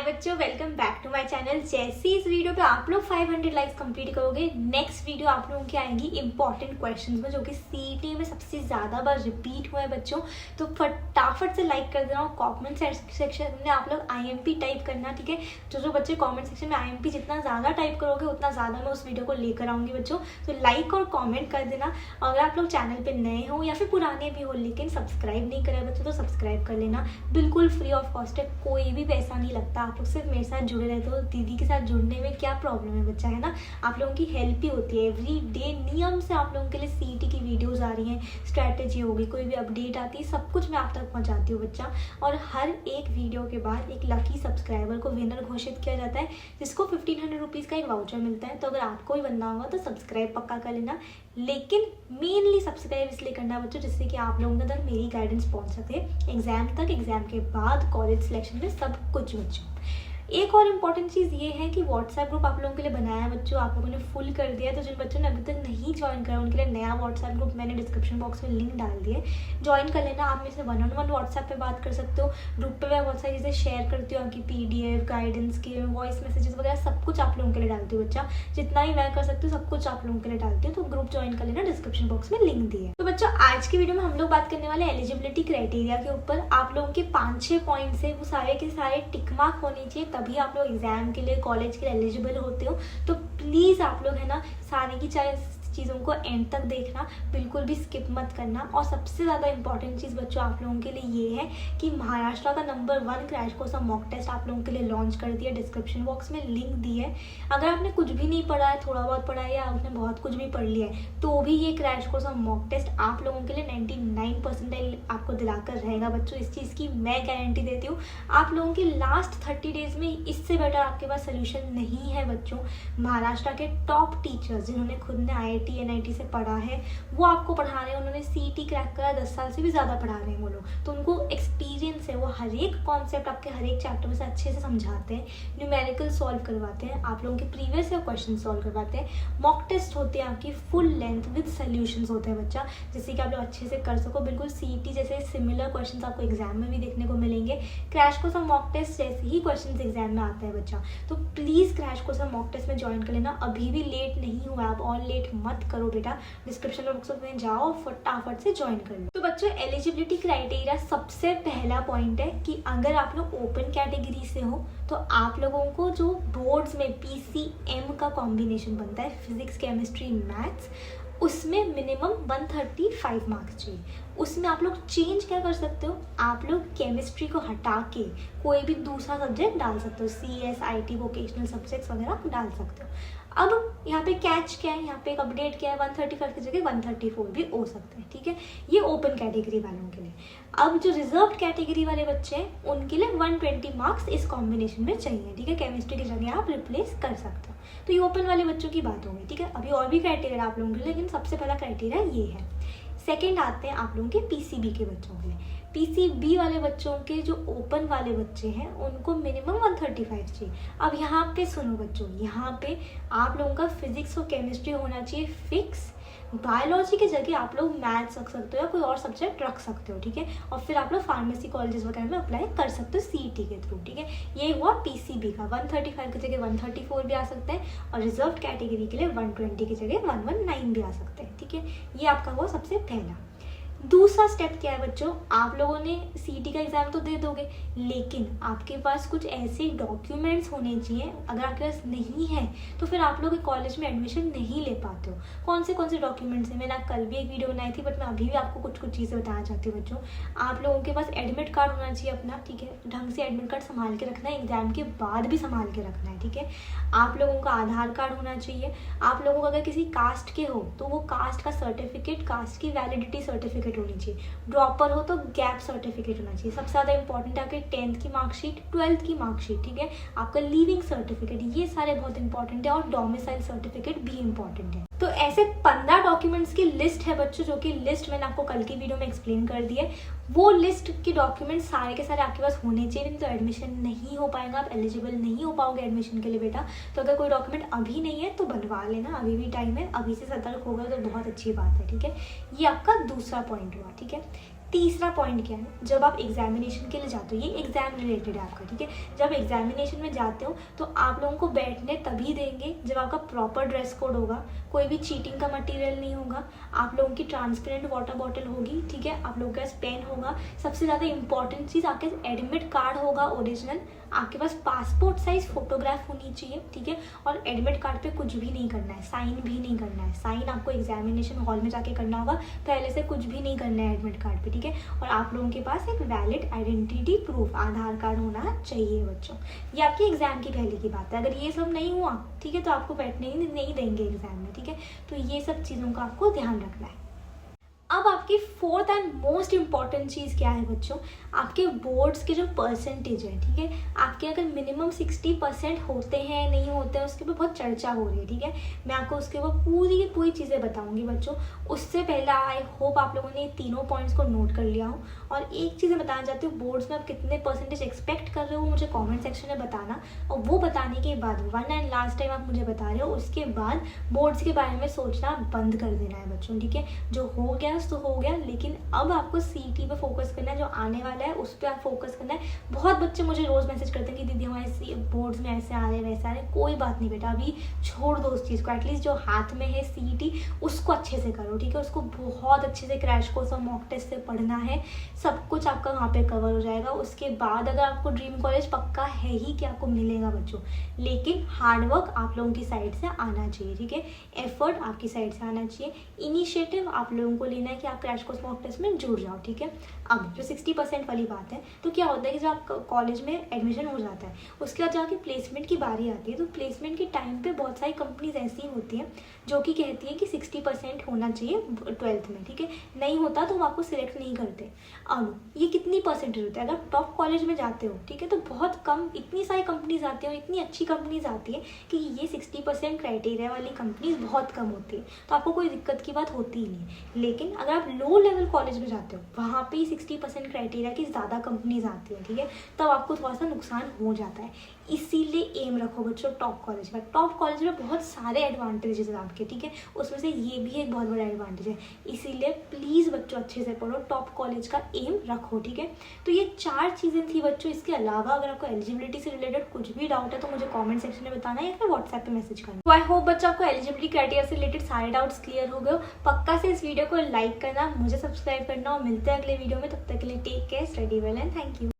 बच्चों, welcome back to my channel. जैसे इस वीडियो पे आप लोग 500 लाइक्स कंप्लीट करोगे, नेक्स्ट वीडियो आप लोगों की आएंगी इंपॉर्टेंट क्वेश्चंस में, जो कि सीईटी में सबसे ज़्यादा बार रिपीट हुआ है बच्चों। तो फटाफट से लाइक कर देना और कमेंट सेक्शन में आप लोग IMP टाइप करना, ठीक है। जो बच्चे कमेंट सेक्शन में IMP जितना ज़्यादा टाइप करोगे उतना ज़्यादा मैं उस वीडियो को लेकर आऊँगी बच्चों। तो लाइक और कॉमेंट कर देना। अगर आप लोग चैनल पर नए हो या फिर पुराने भी हो लेकिन सब्सक्राइब नहीं करें बच्चों, तो सब्सक्राइब कर लेना। बिल्कुल फ्री ऑफ कॉस्ट है, कोई भी पैसा नहीं लगता। आप लोग सिर्फ मेरे साथ जुड़े रहते हो। दीदी के साथ जुड़ने में क्या प्रॉब्लम है बच्चा, है ना। आप लोगों की हेल्प ही होती है। एवरी डे नियम से आप लोगों के लिए सीईटी की वीडियोस आ रही हैं, स्ट्रैटेजी होगी, कोई भी अपडेट आती है, सब कुछ मैं आप तक पहुंचाती हूँ बच्चा। और हर एक वीडियो के बाद एक लकी सब्सक्राइबर को विनर घोषित किया जाता है, जिसको 1500 रुपीज़ का एक वाउचर मिलता है। तो अगर आपको भी बनना होगा तो सब्सक्राइब पक्का कर लेना। लेकिन मेनली सब्सक्राइब इसलिए करना है बच्चों, जिससे कि आप लोगों के अंदर मेरी गाइडेंस पहुंच सके एग्जाम तक, एग्जाम के बाद कॉलेज सिलेक्शन में, सब कुछ बच्चों। एक और इम्पॉर्टेंट चीज़ ये है कि व्हाट्सएप ग्रुप आप लोगों के लिए बनाया है बच्चों, आप लोगों ने फुल कर दिया है। तो जिन बच्चों ने अभी तक नहीं ज्वाइन करा उनके लिए नया व्हाट्सएप ग्रुप मैंने डिस्क्रिप्शन बॉक्स में लिंक डाल दिए, ज्वाइन कर लेना। आप मेरे से 1-on-1 व्हाट्सएप पे बात कर सकते हो। ग्रुप पे मैं बहुत सारी चीज़ें शेयर करती हूँ, आपकी PDF, गाइडेंस के वॉइस मैसेजेस वगैरह सब कुछ आप लोगों के लिए डालती हूँ बच्चा। जितना भी मैं कर सकती हूँ सब कुछ आप लोगों के लिए डालती हूँ। तो ग्रुप ज्वाइन कर लेना, डिस्क्रिप्शन बॉक्स में लिंक दिए। तो बच्चों आज की वीडियो में हम लोग बात करने वाले एलिजिबिलिटी क्राइटेरिया के ऊपर। आप लोगों के 5-6 पॉइंट्स है, वो सारे के सारे टिक मार्क होने चाहिए, तभी आप लोग एग्जाम के लिए, कॉलेज के लिए एलिजिबल होते हो। तो प्लीज़ आप लोग है ना सारी की चीज़ों को एंड तक देखना, बिल्कुल भी स्किप मत करना। और सबसे ज़्यादा इंपॉर्टेंट चीज़ बच्चों आप लोगों के लिए ये है कि महाराष्ट्र का नंबर 1 क्रैश कोर्स का मॉक टेस्ट आप लोगों के लिए लॉन्च कर दिया, डिस्क्रिप्शन बॉक्स में लिंक दी है। अगर आपने कुछ भी नहीं पढ़ा है, थोड़ा बहुत पढ़ा है, या आपने बहुत कुछ भी पढ़ लिया है, तो भी ये क्रैश कोर्स का मॉक टेस्ट आप लोगों के लिए 99% आपको दिलाकर रहेगा बच्चों। इस चीज़ की मैं गारंटी देती हूँ। आप लोगों की लास्ट 30 डेज में इससे बेटर आपके पास सोल्यूशन नहीं है बच्चों। महाराष्ट्र के टॉप टीचर्स जिन्होंने खुद ने IIT NIT से पढ़ा है, वो आपको पढ़ा रहे हैं। उन्होंने CET क्रैक करा, 10 साल से भी ज़्यादा पढ़ा रहे हैं वो लोग, तो उनको एक्सपीरियंस है। वो हर एक कॉन्सेप्ट आपके हर एक चैप्टर में से अच्छे से समझाते हैं, न्यूमेरिकल सॉल्व करवाते हैं, आप लोगों के प्रीवियस ईयर क्वेश्चन सॉल्व करवाते हैं। मॉक टेस्ट होते हैं आपकी फुल लेंथ विद सोल्यूशंस होते हैं बच्चा, जिससे कि आप लोग अच्छे से कर सको। बिल्कुल CET जैसे सिमिलर क्वेश्चन आपको एग्जाम में भी देखने को मिलेंगे। क्रैश कोर्स और मॉक टेस्ट जैसे ही क्वेश्चन एग्जाम में आता है बच्चा। तो प्लीज़ क्रैश कोर्स और मॉक टेस्ट में ज्वाइन कर लेना। अभी भी लेट नहीं हुआ, आप और लेट मत करो बेटा। डिस्क्रिप्शन बॉक्स में जाओ, फटाफट से ज्वाइन कर लो। तो बच्चों एलिजिबिलिटी क्राइटेरिया सबसे पहला पॉइंट है कि अगर आप लोग ओपन कैटेगरी से हो तो आप लोगों को जो बोर्ड्स में PCM का कॉम्बिनेशन बनता है, फिजिक्स केमिस्ट्री मैथ्स, उसमें मिनिमम 135 मार्क्स चाहिए। उसमें आप लोग चेंज क्या कर सकते हो, आप लोग केमिस्ट्री को हटा के कोई भी दूसरा सब्जेक्ट डाल सकते हो, CS IT वोकेशनल सब्जेक्ट्स वगैरह डाल सकते हो। अब यहाँ पे कैच क्या है, यहाँ पे एक अपडेट क्या है, 135 की जगह 134 भी हो सकते हैं, ठीक है। ये ओपन कैटेगरी वालों के लिए। अब जो रिजर्व्ड कैटेगरी वाले बच्चे हैं उनके लिए 120 मार्क्स इस कॉम्बिनेशन में चाहिए, ठीक है। केमिस्ट्री की जगह आप रिप्लेस कर सकते हो। तो ये ओपन वाले बच्चों की बात होगी, ठीक है। अभी और भी क्राइटेरिया आप लोगों के लिए, लेकिन सबसे पहला क्राइटेरिया ये है। सेकेंड आते हैं आप लोगों के PCB के बच्चों के लिए। PCB वाले बच्चों के जो ओपन वाले बच्चे हैं उनको मिनिमम 135 चाहिए। अब यहाँ पे सुनो बच्चों, यहाँ पे आप लोगों का फिजिक्स और केमिस्ट्री होना चाहिए फिक्स। बायोलॉजी की जगह आप लोग मैथ्स रख सकते हो या कोई और सब्जेक्ट रख सकते हो, ठीक है। और फिर आप लोग फार्मेसी कॉलेजेस वगैरह में अप्लाई कर सकते हो CET के थ्रू, ठीक है। ये हुआ PCB का। 135 की जगह 134 भी आ सकते हैं, और रिजर्व कैटेगरी के लिए 120 की जगह 119 भी आ सकते हैं, ठीक है। ये आपका हुआ सबसे पहला। दूसरा स्टेप क्या है बच्चों, आप लोगों ने CET का एग्जाम तो दे दोगे, लेकिन आपके पास कुछ ऐसे डॉक्यूमेंट्स होने चाहिए। अगर आपके पास नहीं है तो फिर आप लोग कॉलेज में एडमिशन नहीं ले पाते हो। कौन से डॉक्यूमेंट्स हैं, मैंने कल भी एक वीडियो बनाई थी, बट मैं अभी भी आपको कुछ चीज़ें बताना चाहती हूँ बच्चों। आप लोगों के पास एडमिट कार्ड होना चाहिए अपना, ठीक है। ढंग से एडमिट कार्ड संभाल के रखना है, एग्जाम के बाद भी संभाल के रखना है, ठीक है। आप लोगों का आधार कार्ड होना चाहिए। आप लोगों को अगर किसी कास्ट के हो तो वो कास्ट का सर्टिफिकेट, कास्ट की वैलिडिटी सर्टिफिकेट होनी चाहिए। ड्रॉपर हो तो गैप सर्टिफिकेट होना चाहिए। सबसे ज़्यादा इंपॉर्टेंट है आपके 10th की मार्कशीट, 12th की मार्कशीट, ठीक है। आपका लीविंग सर्टिफिकेट, ये सारे बहुत इंपॉर्टेंट है। और डोमिसाइल सर्टिफिकेट भी इंपॉर्टेंट है। तो ऐसे 15 डॉक्यूमेंट्स की लिस्ट है बच्चों, जो कि लिस्ट मैंने आपको कल की वीडियो में एक्सप्लेन कर दी है। वो लिस्ट के डॉक्यूमेंट्स सारे के सारे आपके पास होने चाहिए, नहीं तो एडमिशन नहीं हो पाएगा, आप एलिजिबल नहीं हो पाओगे एडमिशन के लिए बेटा। तो अगर कोई डॉक्यूमेंट अभी नहीं है तो बनवा लेना, अभी भी टाइम है, अभी से सतर्क होगा तो बहुत अच्छी बात है, ठीक है। ये आपका दूसरा पॉइंट हुआ, ठीक है। तीसरा पॉइंट क्या है, जब आप एग्जामिनेशन के लिए जाते हो, ये एग्जाम रिलेटेड है आपका, ठीक है। जब एग्जामिनेशन में जाते हो तो आप लोगों को बैठने तभी देंगे जब आपका प्रॉपर ड्रेस कोड होगा, कोई भी चीटिंग का मटेरियल नहीं होगा, आप लोगों की ट्रांसपेरेंट वाटर बॉटल होगी, ठीक है, आप लोगों के पास पेन होगा, सबसे ज़्यादा इंपॉर्टेंट चीज़ आपके एडमिट कार्ड होगा ओरिजिनल, आपके पास पासपोर्ट साइज फोटोग्राफ होनी चाहिए, ठीक है। और एडमिट कार्ड पे कुछ भी नहीं करना है, साइन भी नहीं करना है, साइन आपको एग्जामिनेशन हॉल में जाके करना होगा, पहले से कुछ भी नहीं करना है एडमिट कार्ड पे, ठीक है। और आप लोगों के पास एक वैलिड आइडेंटिटी प्रूफ आधार कार्ड होना चाहिए बच्चों। ये आपकी एग्जाम की पहले की बात है। अगर ये सब नहीं हुआ, ठीक है, तो आपको बैठने ही नहीं देंगे एग्जाम में, ठीक है। तो ये सब चीज़ों का आपको ध्यान रखना है। अब आपकी फोर्थ एंड मोस्ट इम्पॉर्टेंट चीज़ क्या है बच्चों, आपके बोर्ड्स के जो परसेंटेज है, ठीक है, आपके अगर मिनिमम 60% होते हैं नहीं होते हैं उसके ऊपर बहुत चर्चा हो रही है, ठीक है। मैं आपको उसके ऊपर पूरी की पूरी चीज़ें बताऊंगी बच्चों। उससे पहले आई होप आप लोगों ने तीनों पॉइंट्स को नोट कर लिया हो। और एक चीज़ बताना चाहती हूँ, बोर्ड्स में आप कितने परसेंटेज एक्सपेक्ट कर रहे हो मुझे कॉमेंट सेक्शन में बताना, और वो बताने के बाद वन एंड लास्ट टाइम आप मुझे बता रहे हो, उसके बाद बोर्ड्स के बारे में सोचना बंद कर देना है बच्चों, ठीक है। जो हो गया तो हो गया, लेकिन अब आपको सीईटी पे फोकस करना है, जो आने वाला है उस पर आप फोकस करना है। बहुत बच्चे मुझे रोज मैसेज करते हैं कि दीदी हमारे बोर्ड्स में ऐसे आ रहे वैसे आ रहे, कोई बात नहीं बेटा, अभी छोड़ दो उस चीज़ को। एटलीस्ट जो हाथ में है सीईटी उसको अच्छे से करो, ठीक है, उसको बहुत अच्छे से क्रैश कोर्स और मॉक टेस्ट से पढ़ना है, सब कुछ आपका वहाँ पे कवर हो जाएगा। उसके बाद अगर आपको ड्रीम कॉलेज पक्का है ही कि आपको मिलेगा बच्चों, लेकिन हार्डवर्क आप लोगों की साइड से आना चाहिए, ठीक है, एफर्ट आपकी साइड से आना चाहिए, इनिशिएटिव आप लोगों को लेना है कि आप क्रैश कोर्स मॉक टेस्ट में जुड़ जाओ, ठीक है। अब जो 60% वाली बात है, तो क्या होता है कि जब आप कॉलेज में एडमिशन हो जाता है उसके बाद जाके प्लेसमेंट की बारी आती है, तो प्लेसमेंट के टाइम पे बहुत सारी कंपनीज ऐसी होती हैं जो कि कहती है कि 60% होना चाहिए 12th में, ठीक है, नहीं होता तो वो आपको सिलेक्ट नहीं करते। अब ये कितनी परसेंटेज होता है, अगर टॉप कॉलेज में जाते हो, ठीक है, तो बहुत कम, इतनी सारी कंपनीज आती हैं और इतनी अच्छी कंपनीज आती है कि ये 60% क्राइटेरिया वाली कंपनीज बहुत कम होती है, तो आपको कोई दिक्कत की बात होती ही नहीं। लेकिन अगर आप लो लेवल कॉलेज में जाते हो, वहाँ पे 60% क्राइटेरिया की ज़्यादा कंपनीज आती है, ठीक है, तब आपको थोड़ा सा नुकसान हो जाता है। इसीलिए एम रखो बच्चों टॉप कॉलेज का। टॉप कॉलेज में बहुत सारे एडवांटेजेस हैं आपके, ठीक है, उसमें से ये भी एक बहुत बड़ा एडवांटेज है। इसीलिए प्लीज़ बच्चों अच्छे से पढ़ो, टॉप कॉलेज का एम रखो, ठीक है। तो ये 4 चीज़ें थी बच्चों। इसके अलावा अगर आपको एलिजिबिलिटी से रिलेटेड कुछ भी डाउट है तो मुझे कॉमेंट सेक्शन में बताना या फिर व्हाट्सएप पे मैसेज करना। तो आई होप बच्चों आपको एलिजिबिलिटी क्राइटेरिया से रिलेटेड सारे डाउट्स क्लियर हो गए। पक्का से इस वीडियो को लाइक करना, मुझे सब्सक्राइब करना, और मिलते हैं अगले वीडियो में। तब तक के लिए take care, study well and thank you.